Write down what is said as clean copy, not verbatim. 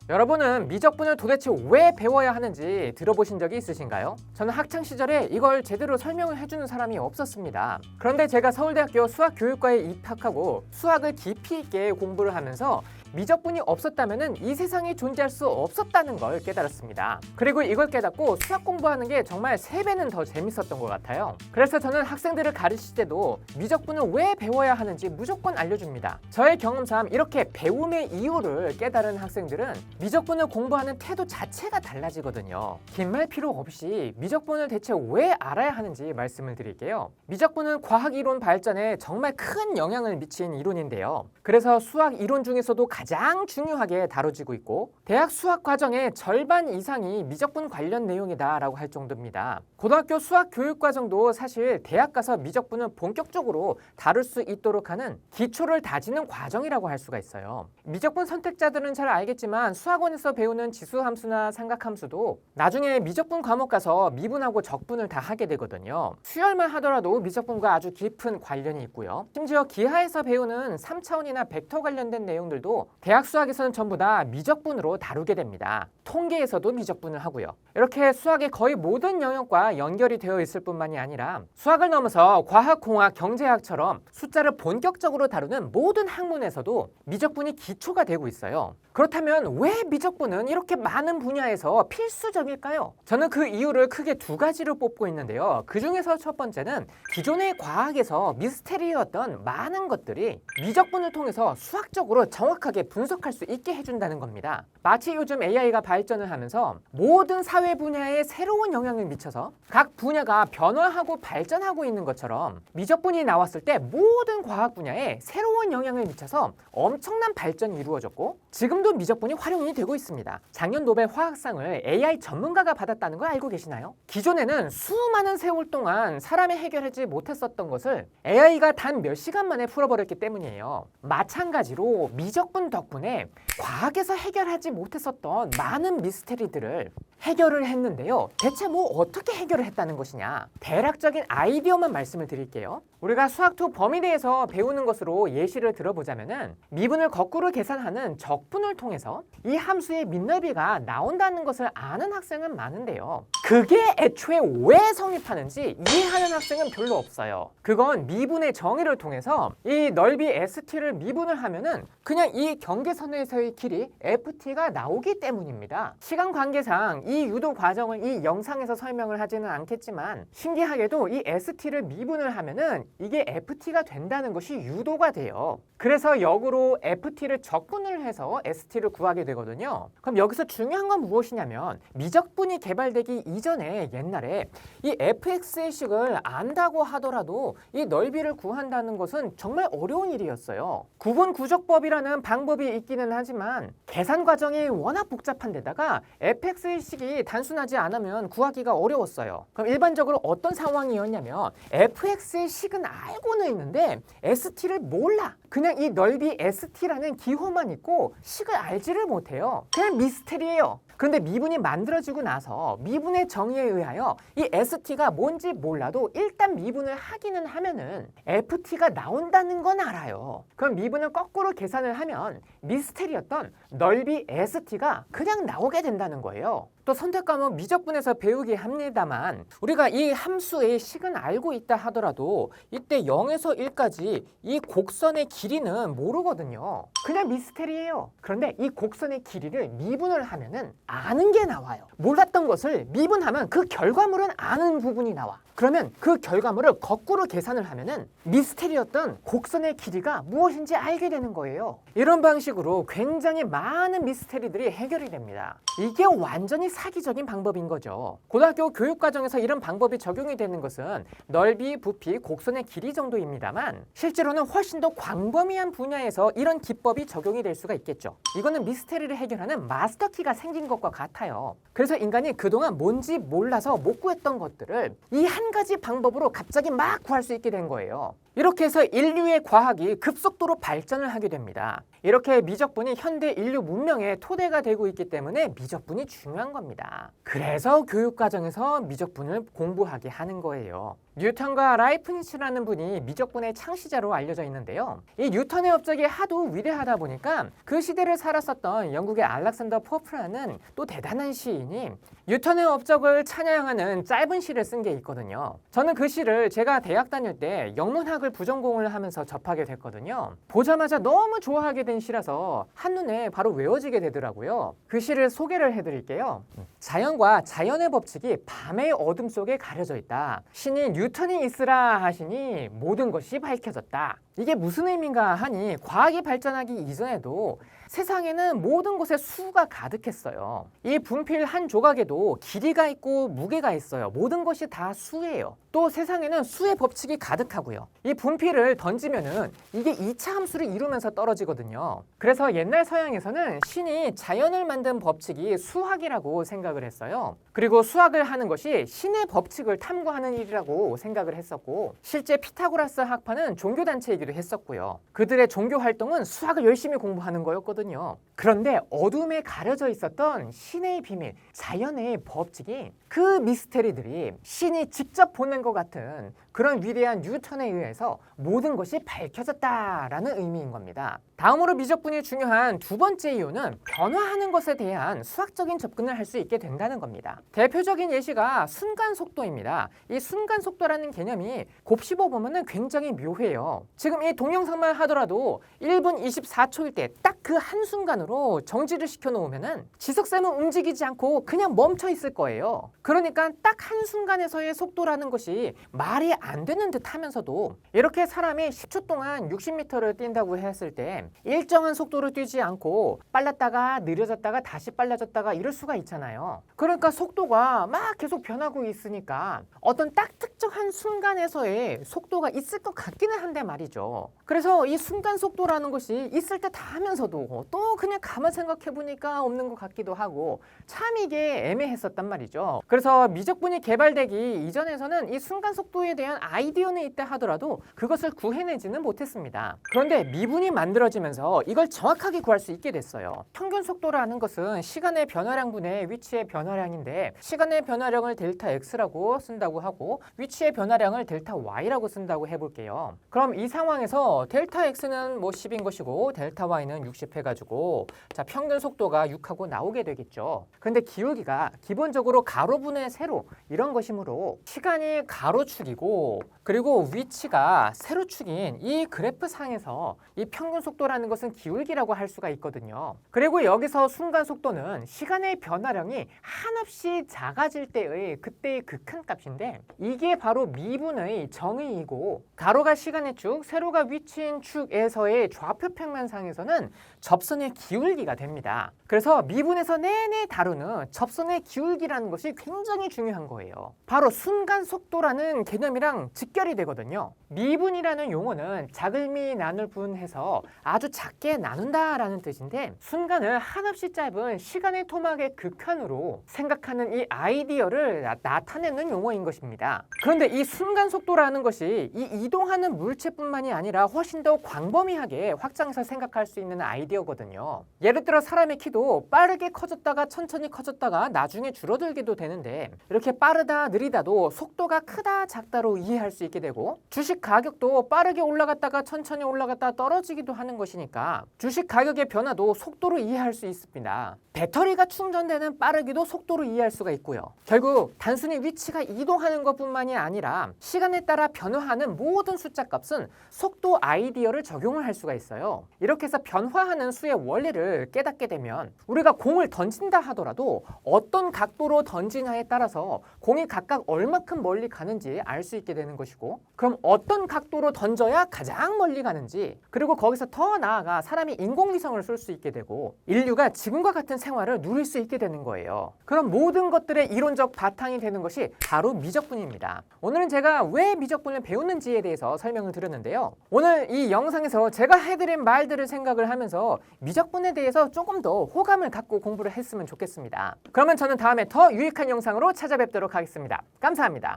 여러분은 미적분을 도대체 왜 배워야 하는지 들어보신 적이 있으신가요? 저는 학창시절에 이걸 제대로 설명을 해주는 사람이 없었습니다. 그런데 제가 서울대학교 수학교육과에 입학하고 수학을 깊이 있게 공부를 하면서 미적분이 없었다면 이 세상에 존재할 수 없었다는 걸 깨달았습니다. 그리고 이걸 깨닫고 수학 공부하는 게 정말 3배는 더 재밌었던 것 같아요. 그래서 저는 학생들을 가르칠 때도 미적분을 왜 배워야 하는지 무조건 알려줍니다. 저의 경험상 이렇게 배움의 이유를 깨달은 학생들은 미적분을 공부하는 태도 자체가 달라지거든요. 긴 말 필요 없이 미적분을 대체 왜 알아야 하는지 말씀을 드릴게요. 미적분은 과학 이론 발전에 정말 큰 영향을 미친 이론인데요. 그래서 수학 이론 중에서도 가장 중요하게 다뤄지고 있고 대학 수학 과정의 절반 이상이 미적분 관련 내용이다 라고 할 정도입니다. 고등학교 수학 교육 과정도 사실 대학 가서 미적분을 본격적으로 다룰 수 있도록 하는 기초를 다지는 과정이라고 할 수가 있어요. 미적분 선택자들은 잘 알겠지만 수학원에서 배우는 지수함수나 삼각함수도 나중에 미적분 과목 가서 미분하고 적분을 다 하게 되거든요. 수열만 하더라도 미적분과 아주 깊은 관련이 있고요. 심지어 기하에서 배우는 3차원이나 벡터 관련된 내용들도 대학 수학에서는 전부 다 미적분으로 다루게 됩니다. 통계에서도 미적분을 하고요. 이렇게 수학의 거의 모든 영역과 연결이 되어 있을 뿐만이 아니라 수학을 넘어서 과학, 공학, 경제학처럼 숫자를 본격적으로 다루는 모든 학문에서도 미적분이 기초가 되고 있어요. 그렇다면 왜 미적분은 이렇게 많은 분야에서 필수적일까요? 저는 그 이유를 크게 2가지로 뽑고 있는데요. 그 중에서 첫 번째는 기존의 과학에서 미스테리였던 많은 것들이 미적분을 통해서 수학적으로 정확하게 분석할 수 있게 해준다는 겁니다. 마치 요즘 AI가 발전을 하면서 모든 사회 분야에 새로운 영향을 미쳐서 각 분야가 변화하고 발전하고 있는 것처럼 미적분이 나왔을 때 모든 과학 분야에 새로운 영향을 미쳐서 엄청난 발전이 이루어졌고 지금도 미적분이 활용이 되고 있습니다. 작년 노벨 화학상을 AI 전문가가 받았다는 걸 알고 계시나요? 기존에는 수많은 세월 동안 사람이 해결하지 못했었던 것을 AI가 단 몇 시간 만에 풀어버렸기 때문이에요. 마찬가지로 미적분 덕분에 과학에서 해결하지 못했었던 많은 미스테리들을 해결을 했는데요. 대체 어떻게 해결을 했다는 것이냐? 대략적인 아이디어만 말씀을 드릴게요. 우리가 수학2 범위대에서 배우는 것으로 예시를 들어보자면은 미분을 거꾸로 계산하는 적분을 통해서 이 함수의 밑넓이가 나온다는 것을 아는 학생은 많은데요. 그게 애초에 왜 성립하는지 이해하는 학생은 별로 없어요. 그건 미분의 정의를 통해서 이 넓이 ST를 미분을 하면은 그냥 이 경계선에서의 길이 FT가 나오기 때문입니다. 시간 관계상 이 유도 과정을 이 영상에서 설명을 하지는 않겠지만 신기하게도 이 ST를 미분을 하면은 이게 FT가 된다는 것이 유도가 돼요. 그래서 역으로 FT를 적분을 해서 ST를 구하게 되거든요. 그럼 여기서 중요한 건 무엇이냐면 미적분이 개발되기 이전에 옛날에 이 fx의 식을 안다고 하더라도 이 넓이를 구한다는 것은 정말 어려운 일이었어요. 구분 구적법이라는 방법이 있기는 하지만 계산 과정이 워낙 복잡한 데다가 fx의 식이 단순하지 않으면 구하기가 어려웠어요. 그럼 일반적으로 어떤 상황이었냐면 fx의 식은 알고는 있는데 st를 몰라. 그냥 이 넓이 ST라는 기호만 있고 식을 알지를 못해요. 그냥 미스테리예요. 그런데 미분이 만들어지고 나서 미분의 정의에 의하여 이 ST가 뭔지 몰라도 일단 미분을 하기는 하면은 FT가 나온다는 건 알아요. 그럼 미분을 거꾸로 계산을 하면 미스테리였던 넓이 ST가 그냥 나오게 된다는 거예요. 또 선택 과목 미적분에서 배우긴 합니다만 우리가 이 함수의 식은 알고 있다 하더라도 이때 0에서 1까지 이 곡선의 길이는 모르거든요. 그냥 미스테리예요. 그런데 이 곡선의 길이를 미분을 하면은 아는 게 나와요. 몰랐던 것을 미분하면 그 결과물은 아는 부분이 나와. 그러면 그 결과물을 거꾸로 계산을 하면은 미스테리였던 곡선의 길이가 무엇인지 알게 되는 거예요. 이런 방식으로 굉장히 많은 미스테리들이 해결이 됩니다. 이게 완전히 사기적인 방법인 거죠. 고등학교 교육과정에서 이런 방법이 적용이 되는 것은 넓이, 부피, 곡선의 길이 정도입니다만 실제로는 훨씬 더 광범위한 분야에서 이런 기법이 적용이 될 수가 있겠죠. 이거는 미스테리를 해결하는 마스터키가 생긴 것과 같아요. 그래서 인간이 그동안 뭔지 몰라서 못 구했던 것들을 이 한 가지 방법으로 갑자기 막 구할 수 있게 된 거예요. 이렇게 해서 인류의 과학이 급속도로 발전을 하게 됩니다. 이렇게 미적분이 현대 인류 문명의 토대가 되고 있기 때문에 미적분이 중요한 겁니다. 그래서 교육과정에서 미적분을 공부하게 하는 거예요. 뉴턴과 라이프니츠라는 분이 미적분의 창시자로 알려져 있는데요. 이 뉴턴의 업적이 하도 위대하다 보니까 그 시대를 살았었던 영국의 알렉산더 포프라는 또 대단한 시인이 뉴턴의 업적을 찬양하는 짧은 시를 쓴 게 있거든요. 저는 그 시를 제가 대학 다닐 때 영문학을 부전공을 하면서 접하게 됐거든요. 보자마자 너무 좋아하게 된 시라서 한눈에 바로 외워지게 되더라고요. 그 시를 소개를 해드릴게요. 자연과 자연의 법칙이 밤의 어둠 속에 가려져 있다. 신이 뉴턴이 있으라 하시니 모든 것이 밝혀졌다. 이게 무슨 의미인가 하니 과학이 발전하기 이전에도 세상에는 모든 곳에 수가 가득했어요. 이 분필 한 조각에도 길이가 있고 무게가 있어요. 모든 것이 다 수예요. 또 세상에는 수의 법칙이 가득하고요. 이 분필을 던지면은 이게 2차 함수를 이루면서 떨어지거든요. 그래서 옛날 서양에서는 신이 자연을 만든 법칙이 수학이라고 생각을 했어요. 그리고 수학을 하는 것이 신의 법칙을 탐구하는 일이라고 생각을 했었고, 실제 피타고라스 학파는 종교단체이기도 했었고요. 그들의 종교 활동은 수학을 열심히 공부하는 거였거든요. 그런데 어둠에 가려져 있었던 신의 비밀, 자연의 법칙이 그 미스테리들이 신이 직접 보낸 것 같은 그런 위대한 뉴턴에 의해서 모든 것이 밝혀졌다라는 의미인 겁니다. 다음으로 미적분이 중요한 두 번째 이유는 변화하는 것에 대한 수학적인 접근을 할 수 있게 된다는 겁니다. 대표적인 예시가 순간속도입니다. 이 순간속도라는 개념이 곱씹어 보면 굉장히 묘해요. 지금 이 동영상만 하더라도 1분 24초일 때 딱 그 한순간으로 정지를 시켜 놓으면 지석쌤은 움직이지 않고 그냥 멈춰 있을 거예요. 그러니까 딱 한순간에서의 속도라는 것이 말이 안 되는 듯 하면서도 이렇게 사람이 10초 동안 60m를 뛴다고 했을 때 일정한 속도로 뛰지 않고 빨랐다가 느려졌다가 다시 빨라졌다가 이럴 수가 있잖아요. 그러니까 속도가 막 계속 변하고 있으니까 어떤 딱 특정한 순간에서의 속도가 있을 것 같기는 한데 말이죠. 그래서 이 순간 속도라는 것이 있을 듯 하면서도 또 그냥 가만 생각해 보니까 없는 것 같기도 하고 참 이게 애매했었단 말이죠. 그래서 미적분이 개발되기 이전에서는 이 순간 속도에 대한 아이디어는 있다 하더라도 그것을 구해내지는 못했습니다. 그런데 미분이 만들어지면서 이걸 정확하게 구할 수 있게 됐어요. 평균 속도라는 것은 시간의 변화량분의 위치의 변화량인데 시간의 변화량을 델타 X라고 쓴다고 하고 위치의 변화량을 델타 Y라고 쓴다고 해볼게요. 그럼 이 상황에서 델타 X는 뭐 10인 것이고 델타 Y는 60 해가지고 자 평균 속도가 6하고 나오게 되겠죠. 근데 기울기가 기본적으로 가로분의 세로 이런 것이므로 시간이 가로축이고 그리고 위치가 세로축인 이 그래프 상에서 이 평균 속도라는 것은 기울기라고 할 수가 있거든요. 그리고 여기서 순간 속도는 시간의 변화량이 한없이 작아질 때의 그때의 극한값인데 이게 바로 미분의 정의이고 가로가 시간의 축, 세로가 위치인 축에서의 좌표 평면상에서는 접선의 기울기가 됩니다. 그래서 미분에서 내내 다루는 접선의 기울기라는 것이 굉장히 중요한 거예요. 바로 순간 속도라는 개념이랑 직결이 되거든요. 미분이라는 용어는 작을미 나눌 분해서 아주 작게 나눈다라는 뜻인데 순간을 한없이 짧은 시간의 토막의 극한으로 생각하는 이 아이디어를 나타내는 용어인 것입니다. 그런데 이 순간 속도라는 것이 이 이동하는 물체뿐만이 아니라 훨씬 더 광범위하게 확장해서 생각할 수 있는 아이디어거든요. 예를 들어 사람의 키도 빠르게 커졌다가 천천히 커졌다가 나중에 줄어들기도 되는데 이렇게 빠르다 느리다도 속도가 크다 작다로 이해할 수 있게 되고 주식 가격도 빠르게 올라갔다가 천천히 올라갔다 떨어지기도 하는 것이니까 주식 가격의 변화도 속도로 이해할 수 있습니다. 배터리가 충전되는 빠르기도 속도로 이해할 수가 있고요. 결국 단순히 위치가 이동하는 것뿐만이 아니라 시간에 따라 변화하는 모든 숫자 값은 속도 아이디어를 적용을 할 수가 있어요. 이렇게 해서 변화하는 수의 원리를 깨닫게 되면 우리가 공을 던진다 하더라도 어떤 각도로 던지냐에 따라서 공이 각각 얼마큼 멀리 가는지 알 수 있게 되는 것이고 그럼 어떤 각도로 던져야 가장 멀리 가는지 그리고 거기서 더 나아가 사람이 인공위성을 쏠 수 있게 되고 인류가 지금과 같은 생활을 누릴 수 있게 되는 거예요. 그럼 모든 것들의 이론적 바탕이 되는 것이 바로 미적분입니다. 오늘은 제가 왜 미적분을 배우는지에 대해서 설명을 드렸는데요. 오늘 이 영상에서 제가 해드린 말들을 생각을 하면서 미적분에 대해서 조금 더 호감을 갖고 공부를 했으면 좋겠습니다. 그러면 저는 다음에 더 유익한 영상으로 찾아뵙도록 하겠습니다. 감사합니다.